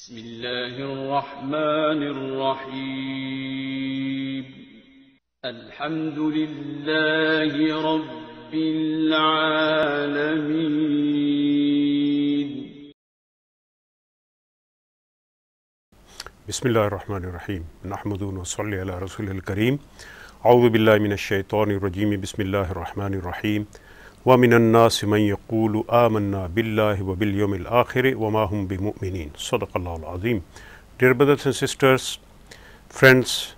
بسم الله الرحمن الرحيم الحمد لله رب العالمين بسم الله الرحمن الرحيم نحمد ونصلي على رسول الكريم أعوذ بالله من الشيطان الرجيم بسم الله الرحمن الرحيم ومن الناس من يقول آمنا بالله وباليوم الآخر وما هم بمؤمنين صدق الله العظيم. Dear brothers and sisters, friends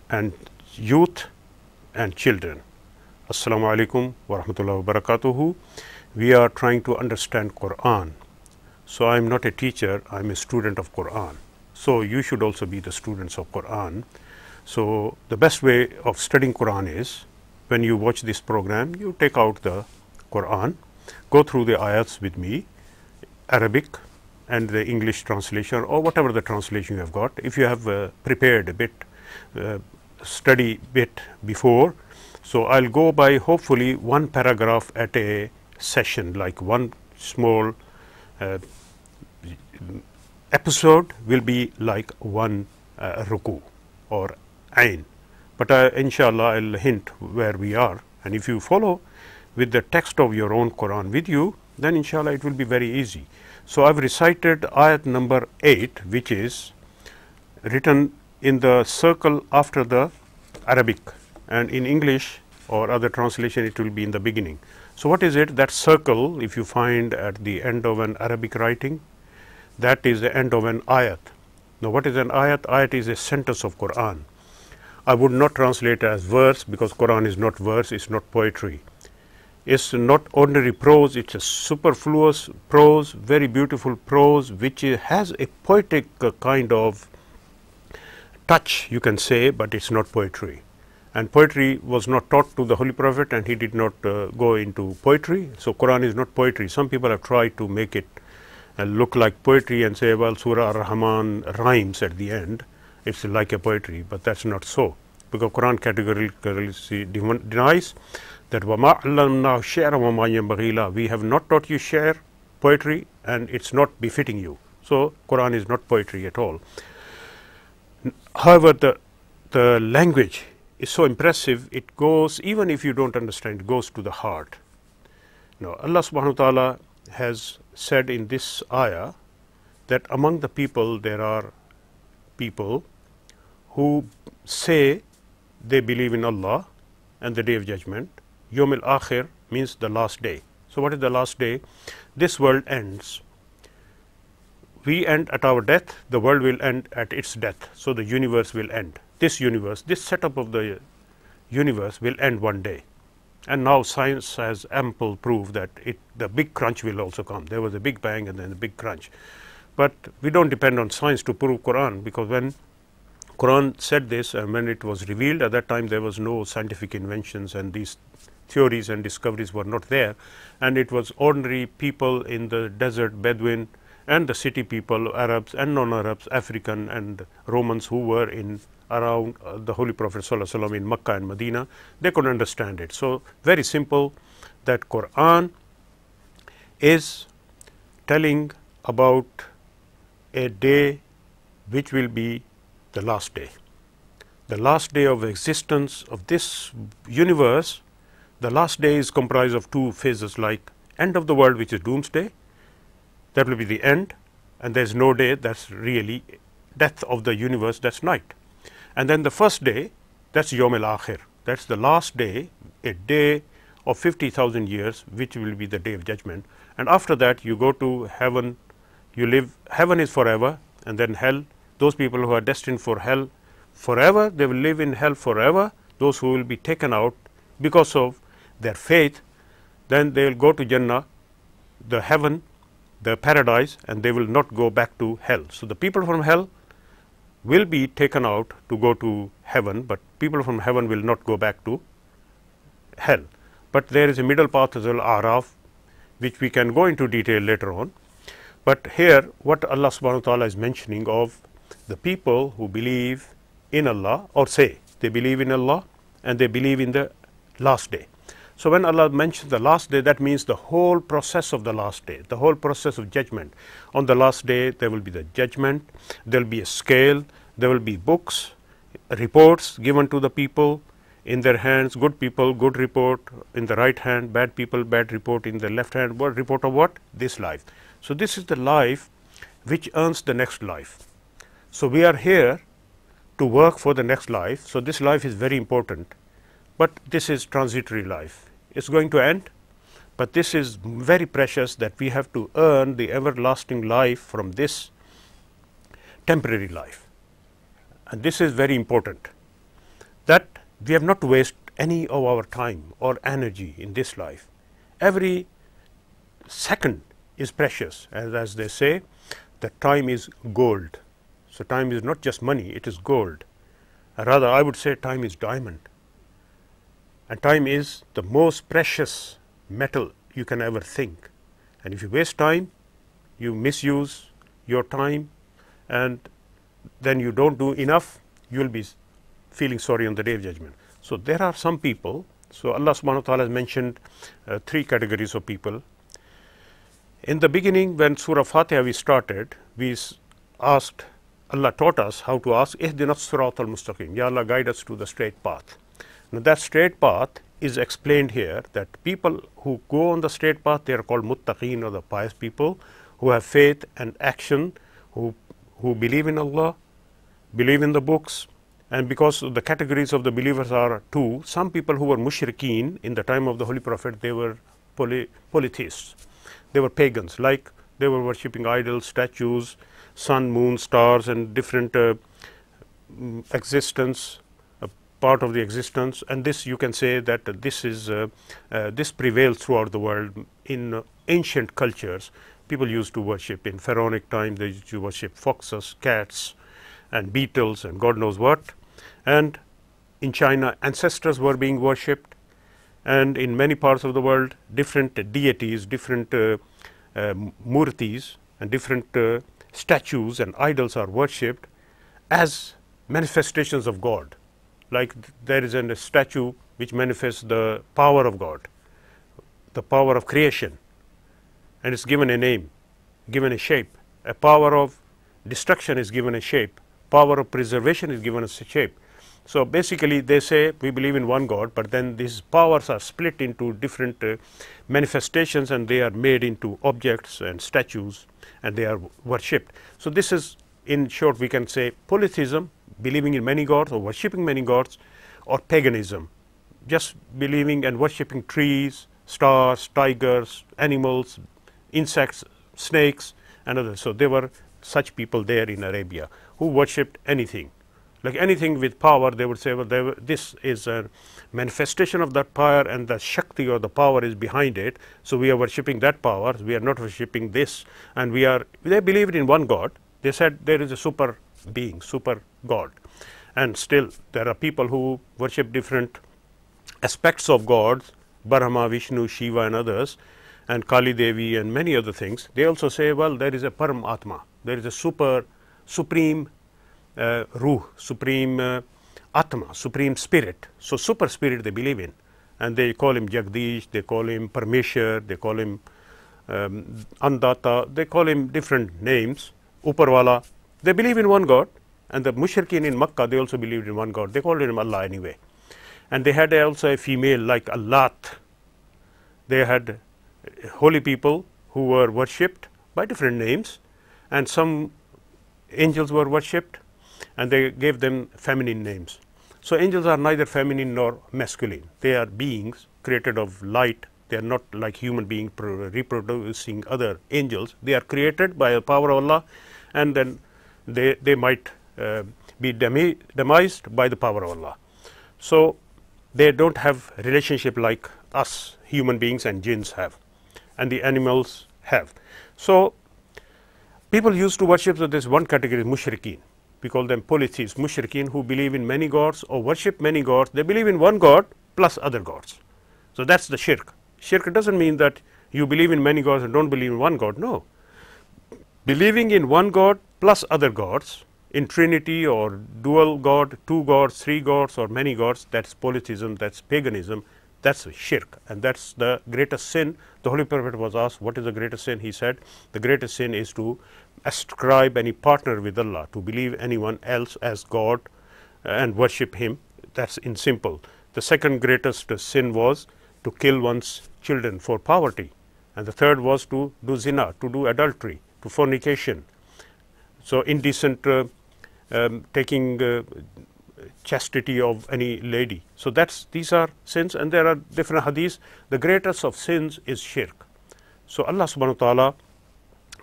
and youth and children, Assalamu alaikum wa rahmatullahi wa barakatuhu. We are trying to understand Qur'an. So I am not a teacher, I am a student of Qur'an. So you should also be the students of Qur'an. So the best way of studying Qur'an is, when you watch this program, you take out the Qur'an, go through the ayats with me, Arabic and the English translation or whatever the translation you have got. If you have prepared a bit, study bit before, so I will go by hopefully one paragraph at a session, like one small episode will be like one ruku or ain. But inshallah I will hint where we are, and if you follow with the text of your own Quran with you, then inshallah it will be very easy. So I have recited ayat number 8, which is written in the circle after the Arabic, and in English or other translation it will be in the beginning. So what is it? That circle, if you find at the end of an Arabic writing, that is the end of an ayat. Now what is an ayat? Ayat is a sentence of Quran. I would not translate as verse, because Quran is not verse, it is not poetry. It is not ordinary prose, it is a superfluous prose, very beautiful prose, which has a poetic kind of touch, you can say, but it is not poetry. And poetry was not taught to the Holy Prophet, and he did not go into poetry. So Quran is not poetry. Some people have tried to make it look like poetry and say, well, Surah Ar-Rahman rhymes at the end, it is like a poetry, but that is not so, because Quran categorically denies that وَمَا عَلَّمْنَاهُ الشِّعْرَ وَمَا يَنبَغِي لَهُ. We have not taught you share poetry, and it is not befitting you. So Quran is not poetry at all. However, the language is so impressive, it goes, even if you do not understand, it goes to the heart. Now Allah subhanahu wa ta'ala has said in this ayah that among the people there are people who say they believe in Allah and the day of judgment. Yawm al-Akhir means the last day. So what is the last day? This world ends. We end at our death, the world will end at its death. So the universe will end. This universe, this setup of the universe will end one day. And now science has ample proof that the big crunch will also come. There was a big bang and then a big crunch. But we do not depend on science to prove Quran, because when Quran said this and when it was revealed, at that time there was no scientific inventions, and these theories and discoveries were not there, and it was ordinary people in the desert, Bedouin, and the city people, Arabs and non-Arabs, African and Romans, who were in around the Holy Prophet ﷺ in Makkah and Medina. They could understand it. So very simple, that Quran is telling about a day which will be the last day. The last day of existence of this universe. The last day is comprised of two phases, like end of the world, which is doomsday, that will be the end, and there is no day, that is really death of the universe, that is night. And then the first day, that is Yawm al-Akhir, that is the last day, a day of 50,000 years, which will be the day of judgment. And after that you go to heaven, you live, heaven is forever, and then hell. Those people who are destined for hell forever, they will live in hell forever. Those who will be taken out because of their faith, then they will go to Jannah, the heaven, the paradise, and they will not go back to hell. So the people from hell will be taken out to go to heaven, but people from heaven will not go back to hell. But there is a middle path as well, Araf, which we can go into detail later on. But here what Allah subhanahu wa ta'ala is mentioning of the people who believe in Allah, or say they believe in Allah and they believe in the last day. So when Allah mentions the last day, that means the whole process of the last day, the whole process of judgment. On the last day, there will be the judgment, there will be a scale, there will be books, reports given to the people in their hands, good people, good report in the right hand, bad people, bad report in the left hand. What report of what? This life. So this is the life which earns the next life. So we are here to work for the next life. So this life is very important, but this is transitory life. It's going to end, but this is very precious that we have to earn the everlasting life from this temporary life. And this is very important, that we have not to waste any of our time or energy in this life. Every second is precious, as they say, that time is gold. So time is not just money, it is gold. Rather, I would say time is diamond. And time is the most precious metal you can ever think. And if you waste time, you misuse your time, and then you don't do enough, you will be feeling sorry on the day of judgment. So there are some people. So Allah subhanahu wa ta'ala has mentioned three categories of people. In the beginning, when Surah Fatiha we started, we asked, Allah taught us how to ask, Ihdina as-siratal mustaqim, Ya Allah, guide us to the straight path. Now that straight path is explained here, that people who go on the straight path, they are called muttaqeen, or the pious people who have faith and action, who believe in Allah, believe in the books. And because the categories of the believers are two, some people who were mushrikeen in the time of the Holy Prophet, they were polytheists. They were pagans, like they were worshipping idols, statues, sun, moon, stars, and different existence, part of the existence. And this, you can say that this is this prevails throughout the world. In ancient cultures, people used to worship. In pharaonic time, they used to worship foxes, cats, and beetles, and God knows what. And in China, ancestors were being worshipped, and in many parts of the world, different deities, different murtis, and different statues and idols are worshipped as manifestations of God. Like there is a statue which manifests the power of God, the power of creation, and it's given a name, given a shape. A power of destruction is given a shape, power of preservation is given a shape. So basically they say we believe in one God, but then these powers are split into different manifestations, and they are made into objects and statues, and they are worshipped. So this is, in short, we can say polytheism, believing in many gods or worshipping many gods, or paganism, just believing and worshipping trees, stars, tigers, animals, insects, snakes, and others. So there were such people there in Arabia who worshipped anything. Like anything with power, they would say, well, this is a manifestation of that power, and the Shakti or the power is behind it. So we are worshipping that power, we are not worshipping this. And they believed in one God. They said there is a super being, super God. And still there are people who worship different aspects of gods, Brahma, Vishnu, Shiva, and others, and Kali Devi, and many other things. They also say, well, there is a Param Atma, there is a supreme Ruh, supreme Atma, supreme spirit. So super spirit they believe in, and they call him Jagdish, they call him Parmeshwar, they call him Andata, they call him different names, Uparwala. They believe in one God. And the mushrikeen in Makkah, they also believed in one God. They called him Allah anyway. And they had also a female like Allat. They had holy people who were worshipped by different names, and some angels were worshipped, and they gave them feminine names. So angels are neither feminine nor masculine. They are beings created of light. They are not like human beings reproducing other angels. They are created by the power of Allah, and then they might be demised by the power of Allah. So they don't have relationship like us human beings and jinns have, and the animals have. So people used to worship this one category, mushrikeen. We call them polytheists, mushrikeen, who believe in many gods or worship many gods. They believe in one God plus other gods. So that's the shirk. Shirk doesn't mean that you believe in many gods and don't believe in one God. No. Believing in one God plus other gods, in Trinity or dual God, two gods, three gods, or many gods, that's polytheism, that's paganism. That's shirk, and that's the greatest sin. The Holy Prophet was asked, what is the greatest sin? He said, the greatest sin is to ascribe any partner with Allah, to believe anyone else as God and worship him. That's in simple. The second greatest sin was to kill one's children for poverty, and the third was to do zina, to do adultery, to fornication. So indecent taking chastity of any lady. So these are sins, and there are different hadiths. The greatest of sins is shirk. So Allah subhanahu wa ta'ala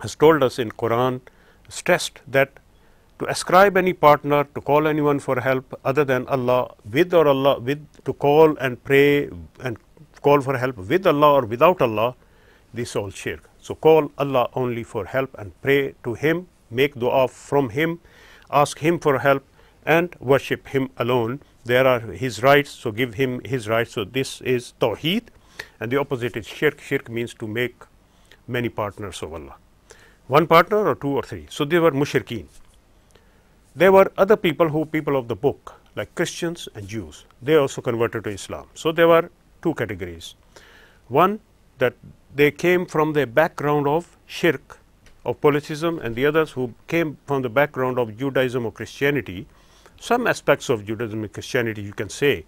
has told us in Qur'an, stressed that to ascribe any partner, to call anyone for help other than Allah, to call and pray and call for help with Allah or without Allah, this is all shirk. So call Allah only for help and pray to him, make dua from him, ask him for help, and worship him alone. There are his rights, so give him his rights. So this is tawheed, and the opposite is shirk. Shirk means to make many partners of Allah. One partner or two or three. So they were mushrikeen. There were other people of the book, like Christians and Jews. They also converted to Islam. So there were two categories. One, that they came from the background of shirk, of polytheism, and the others who came from the background of Judaism or Christianity. Some aspects of Judaism and Christianity, you can say,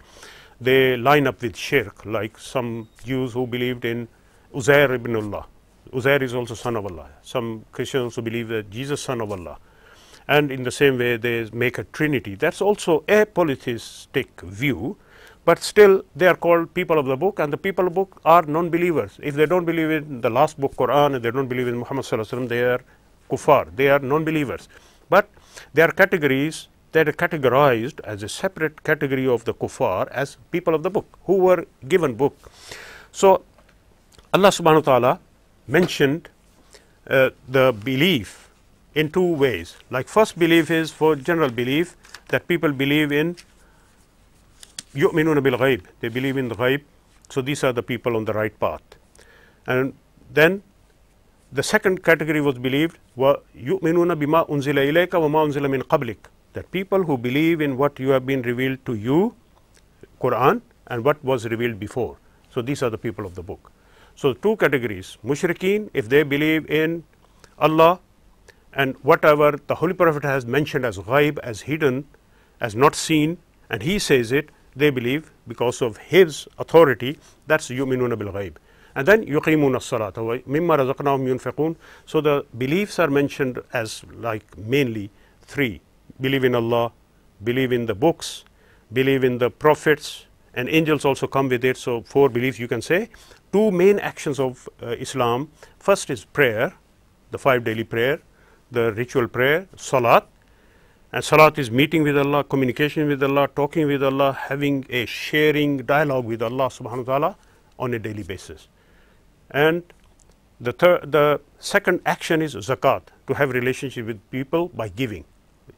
they line up with shirk, like some Jews who believed in Uzair ibn Allah. Uzair is also son of Allah. Some Christians also believe that Jesus is son of Allah. And in the same way, they make a trinity. That's also a polytheistic view, but still they are called people of the book, and the people of the book are non-believers. If they don't believe in the last book, Qur'an, and they don't believe in Muhammad sallallahu alaihi wasallam, they are kuffar, they are non-believers. But there are categories that are categorized as a separate category of the kuffar as people of the book, who were given book. So Allah subhanahu wa ta'ala mentioned the belief in two ways. Like first belief is for general belief, that people believe in yu'minuna bil ghaib, they believe in the ghaib. So these are the people on the right path. And then the second category was believed wa yu'minuna bima unzila ilayka wa ma unzila min qablik, that people who believe in what you have been revealed to you, Qur'an, and what was revealed before. So these are the people of the book. So two categories: mushrikeen, if they believe in Allah and whatever the Holy Prophet has mentioned as ghaib, as hidden, as not seen, and he says it, they believe because of his authority. That's yu'minuna bil ghaib. And then yuqimuna as-salata wa mimma razaqnahum yunfiqun. So the beliefs are mentioned as like mainly three: believe in Allah, believe in the books, believe in the prophets, and angels also come with it. So four beliefs, you can say. Two main actions of Islam. First is prayer, the 5 daily prayer, the ritual prayer, salat. And salat is meeting with Allah, communication with Allah, talking with Allah, having a sharing dialogue with Allah subhanahu wa ta'ala on a daily basis. And the second action is zakat, to have relationship with people by giving,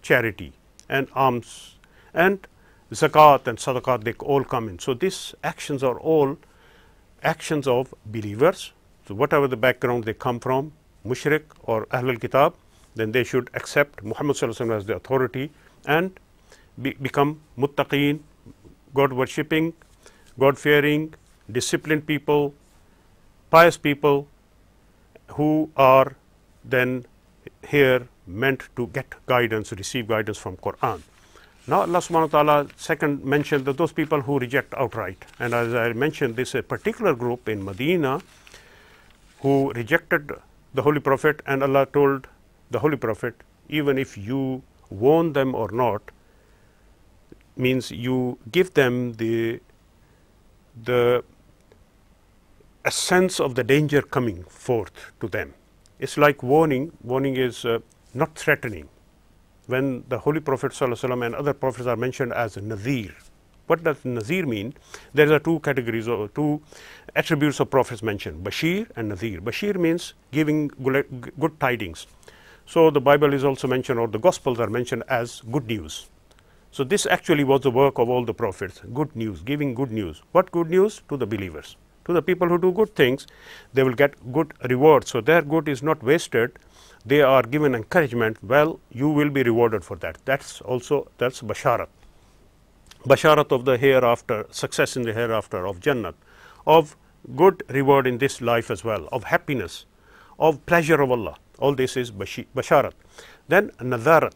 charity and alms, and zakat and sadaqat, they all come in. So these actions are all actions of believers. So whatever the background they come from, mushrik or Ahlul Kitab, then they should accept Muhammad sallallahu alaihi wasallam as the authority and become muttaqeen, God worshipping, God fearing, disciplined people, pious people, who are then here meant to get guidance, receive guidance from Qur'an. Now Allah subhanahu wa ta'ala second mentioned that those people who reject outright, and as I mentioned, this is a particular group in Medina who rejected the Holy Prophet, and Allah told the Holy Prophet, even if you warn them or not, means you give them the a sense of the danger coming forth to them. It's like warning. Warning is not threatening. When the Holy Prophet sallallahu alaihi wasallam and other prophets are mentioned as Nazir, what does Nazir mean? There are two categories or two attributes of prophets mentioned: Bashir and Nazir. Bashir means giving good tidings. So the Bible is also mentioned, or the Gospels are mentioned as good news. So this actually was the work of all the prophets: good news, giving good news. What good news? To the believers, to the people who do good things, they will get good reward. So their good is not wasted. They are given encouragement. Well, you will be rewarded for that. That's basharat. basharat of the hereafter, success in the hereafter, of Jannat, of good reward in this life as well, of happiness, of pleasure of Allah. All this is basharat. Then nadharat.